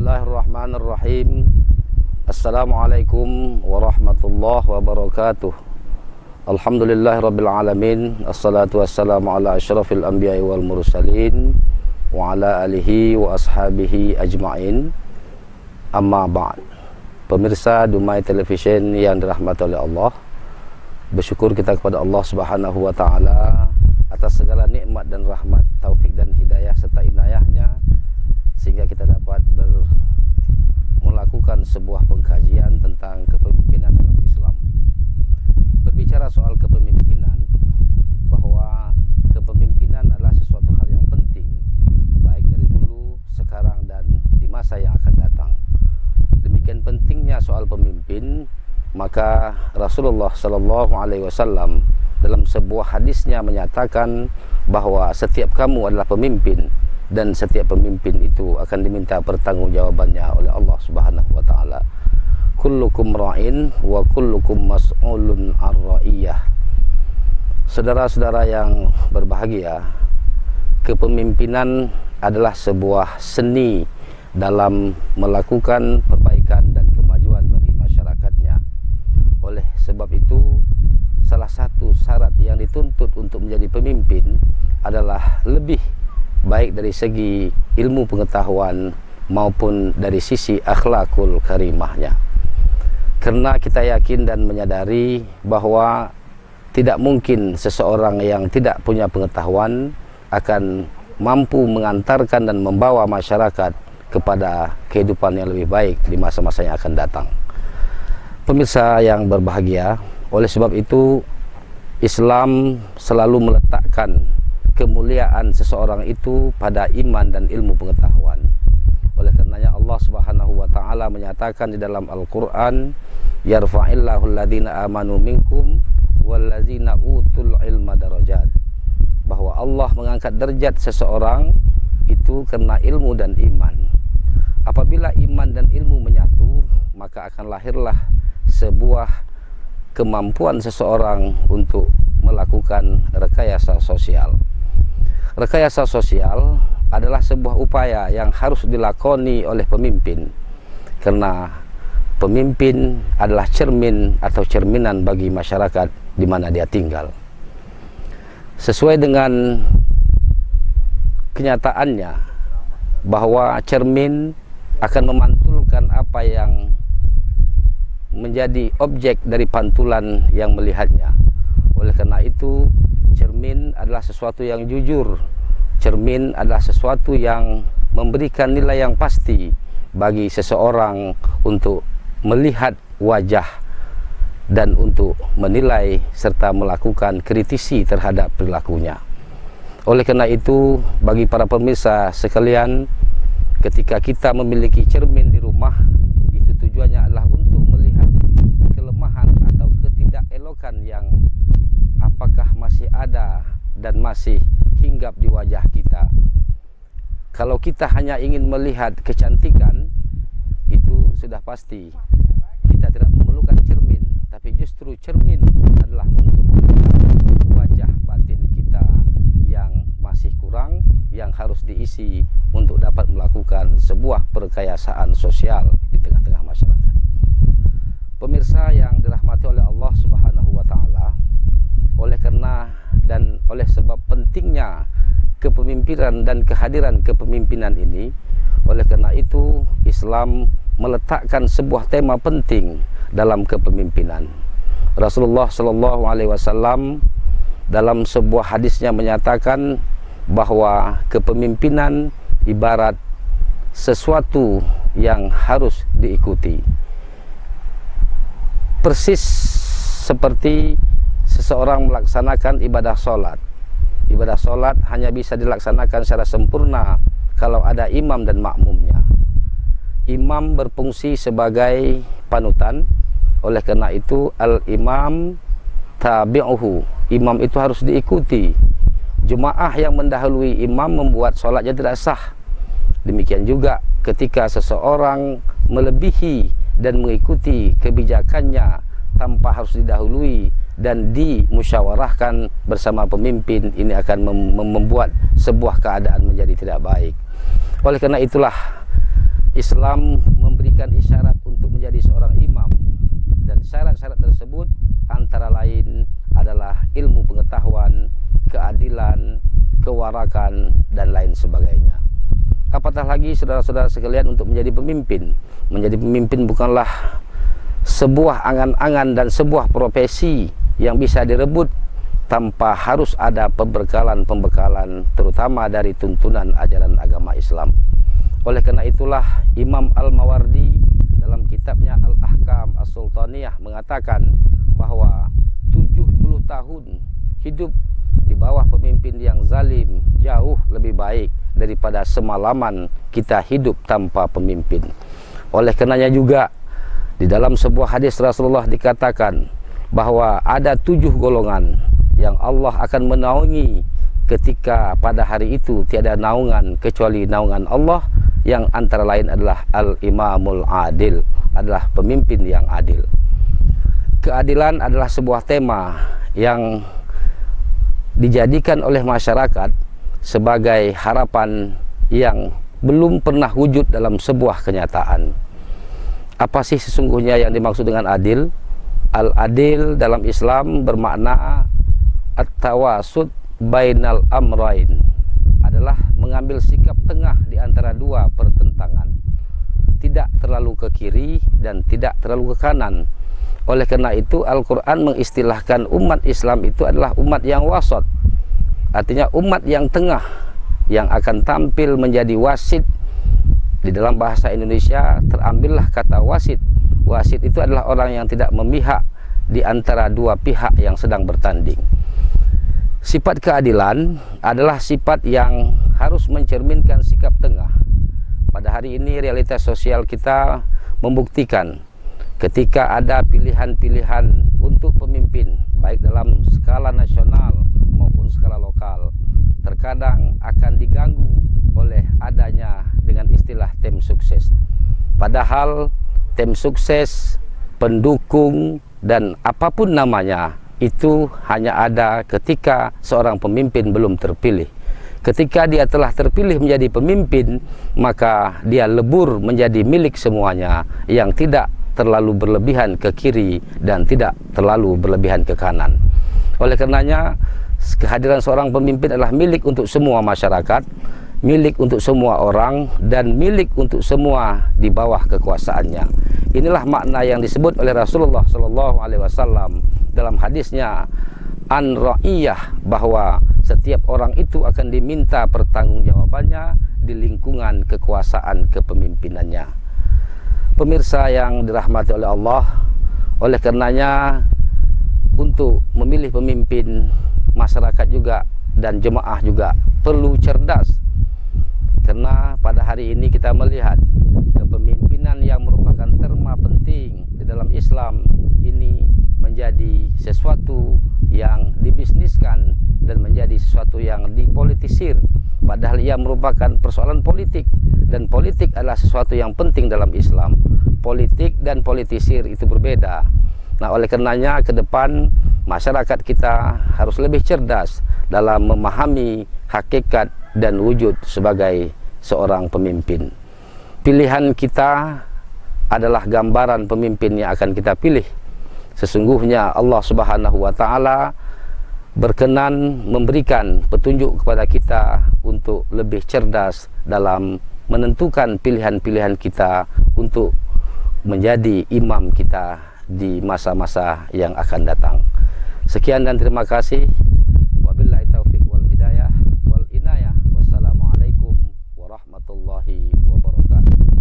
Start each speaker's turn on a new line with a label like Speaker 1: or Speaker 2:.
Speaker 1: Bismillahirrahmanirrahim. Assalamualaikum warahmatullahi wabarakatuh. Alhamdulillahirrabbilalamin. Assalatu wassalamu ala asyrafil anbiya'i wal mursalin wa ala alihi wa ashabihi ajma'in. Amma ba'd. Pemirsa Dumai Television yang dirahmati oleh Allah, bersyukur kita kepada Allah Subhanahu wa taala atas segala nikmat dan rahmat, taufik dan hidayah serta inayahnya, sehingga kita dapat melakukan sebuah pengkajian tentang kepemimpinan dalam Islam. Berbicara soal kepemimpinan, bahwa kepemimpinan adalah sesuatu hal yang penting, baik dari dulu, sekarang, dan di masa yang akan datang. Demikian pentingnya soal pemimpin, maka Rasulullah SAW dalam sebuah hadisnya menyatakan bahwa setiap kamu adalah pemimpin, dan setiap pemimpin itu akan diminta pertanggungjawabannya oleh Allah Subhanahu wa taala. Kullukum ra'in wa kullukum mas'ulun ar-ra'iyah. Saudara-saudara yang berbahagia, kepemimpinan adalah sebuah seni dalam melakukan perbaikan dan kemajuan bagi masyarakatnya. Oleh sebab itu, salah satu syarat yang dituntut untuk menjadi pemimpin adalah lebih baik dari segi ilmu pengetahuan maupun dari sisi akhlakul karimahnya. Karena kita yakin dan menyadari bahwa tidak mungkin seseorang yang tidak punya pengetahuan akan mampu mengantarkan dan membawa masyarakat kepada kehidupan yang lebih baik di masa-masa yang akan datang. Pemirsa yang berbahagia, oleh sebab itu Islam selalu meletakkan kemuliaan seseorang itu pada iman dan ilmu pengetahuan. Oleh karenanya Allah Subhanahu wa taala menyatakan di dalam Al-Qur'an, yarfa'illahu alladhina amanu minkum wallazina utul ilma darajat, bahwa Allah mengangkat derajat seseorang itu karena ilmu dan iman. Apabila iman dan ilmu menyatu, maka akan lahirlah sebuah kemampuan seseorang untuk melakukan rekayasa sosial. Rekayasa sosial adalah sebuah upaya yang harus dilakoni oleh pemimpin, karena pemimpin adalah cermin atau cerminan bagi masyarakat di mana dia tinggal. Sesuai dengan kenyataannya, bahwa cermin akan memantulkan apa yang menjadi objek dari pantulan yang melihatnya. Oleh karena itu, cermin adalah sesuatu yang jujur. Cermin adalah sesuatu yang memberikan nilai yang pasti bagi seseorang untuk melihat wajah dan untuk menilai serta melakukan kritisi terhadap perilakunya. Oleh karena itu, bagi para pemirsa sekalian, ketika kita memiliki cermin di rumah, itu tujuannya adalah untuk melihat kelemahan atau ketidakelokan yang apakah masih ada dan masih hinggap di wajah kita. Kalau kita hanya ingin melihat kecantikan, itu sudah pasti kita tidak memerlukan cermin, tapi justru cermin adalah untuk melihat wajah batin kita yang masih kurang, yang harus diisi untuk dapat melakukan sebuah perkayasaan sosial di tengah-tengah masyarakat. Pemirsa yang dirahmati oleh Allah Subhanahu wa taala, oleh karena dan oleh sebab pentingnya kepemimpinan dan kehadiran kepemimpinan ini, oleh karena itu Islam meletakkan sebuah tema penting dalam kepemimpinan. Rasulullah sallallahu alaihi wasallam dalam sebuah hadisnya menyatakan bahwa kepemimpinan ibarat sesuatu yang harus diikuti. Persis seperti seseorang melaksanakan ibadah sholat. Ibadah sholat hanya bisa dilaksanakan secara sempurna kalau ada imam dan makmumnya. Imam berfungsi sebagai panutan. Oleh karena itu al-imam tabi'uhu, imam itu harus diikuti. Jemaah yang mendahului imam membuat sholatnya tidak sah. Demikian juga ketika seseorang melebihi dan mengikuti kebijakannya tanpa harus didahului dan dimusyawarahkan bersama pemimpin, ini akan membuat sebuah keadaan menjadi tidak baik. Oleh karena itulah Islam memberikan isyarat untuk menjadi seorang imam, dan syarat-syarat tersebut antara lain adalah ilmu pengetahuan, keadilan, kewarakan, dan lain sebagainya. Apatah lagi saudara-saudara sekalian untuk menjadi pemimpin. Menjadi pemimpin bukanlah sebuah angan-angan dan sebuah profesi yang bisa direbut tanpa harus ada pembekalan terutama dari tuntunan ajaran agama Islam. Oleh karena itulah Imam Al-Mawardi dalam kitabnya Al-Ahkam As-Sultaniyah mengatakan bahwa 70 tahun hidup di bawah pemimpin yang zalim jauh lebih baik daripada semalaman kita hidup tanpa pemimpin. Oleh karenanya juga di dalam sebuah hadis Rasulullah dikatakan bahwa ada 7 golongan yang Allah akan menaungi ketika pada hari itu tiada naungan kecuali naungan Allah, yang antara lain adalah Al-Imamul Adil, adalah pemimpin yang adil. Keadilan adalah sebuah tema yang dijadikan oleh masyarakat sebagai harapan yang belum pernah wujud dalam sebuah kenyataan. Apa sih sesungguhnya yang dimaksud dengan adil? Al-adil dalam Islam bermakna at-tawasud bainal amrain, adalah mengambil sikap tengah di antara dua pertentangan, tidak terlalu ke kiri dan tidak terlalu ke kanan. Oleh karena itu Al-Quran mengistilahkan umat Islam itu adalah umat yang wasat, artinya umat yang tengah, yang akan tampil menjadi wasit. Di dalam bahasa Indonesia terambillah kata wasit. Wasit itu adalah orang yang tidak memihak di antara dua pihak yang sedang bertanding. Sifat keadilan adalah sifat yang harus mencerminkan sikap tengah. Pada hari ini realitas sosial kita membuktikan ketika ada pilihan-pilihan untuk pemimpin, baik dalam skala nasional maupun skala lokal, terkadang akan diganggu oleh adanya dengan istilah tim sukses. Padahal tim sukses, pendukung, dan apapun namanya, itu hanya ada ketika seorang pemimpin belum terpilih. Ketika dia telah terpilih menjadi pemimpin, maka dia lebur menjadi milik semuanya, yang tidak terlalu berlebihan ke kiri dan tidak terlalu berlebihan ke kanan. Oleh karenanya, kehadiran seorang pemimpin adalah milik untuk semua masyarakat, milik untuk semua orang, dan milik untuk semua di bawah kekuasaannya. Inilah makna yang disebut oleh Rasulullah SAW dalam hadisnya an ra'iyah, bahwa setiap orang itu akan diminta pertanggungjawabannya di lingkungan kekuasaan kepemimpinannya. Pemirsa yang dirahmati oleh Allah, oleh karenanya untuk memilih pemimpin, masyarakat juga dan jemaah juga perlu cerdas. Karena pada hari ini kita melihat kepemimpinan yang merupakan terma penting di dalam Islam ini menjadi sesuatu yang dibisniskan dan menjadi sesuatu yang dipolitisir, padahal ia merupakan persoalan politik, dan politik adalah sesuatu yang penting dalam Islam. Politik dan politisir itu berbeda. Nah, oleh karenanya ke depan masyarakat kita harus lebih cerdas dalam memahami hakikat dan wujud sebagai seorang pemimpin. Pilihan kita adalah gambaran pemimpin yang akan kita pilih. Sesungguhnya Allah Subhanahu wa Ta'ala berkenan memberikan petunjuk kepada kita untuk lebih cerdas dalam menentukan pilihan-pilihan kita untuk menjadi imam kita di masa-masa yang akan datang. Sekian dan terima kasih. Wabillahi taufiq wal hidayah wal inayah. Wassalamualaikum warahmatullahi wabarakatuh.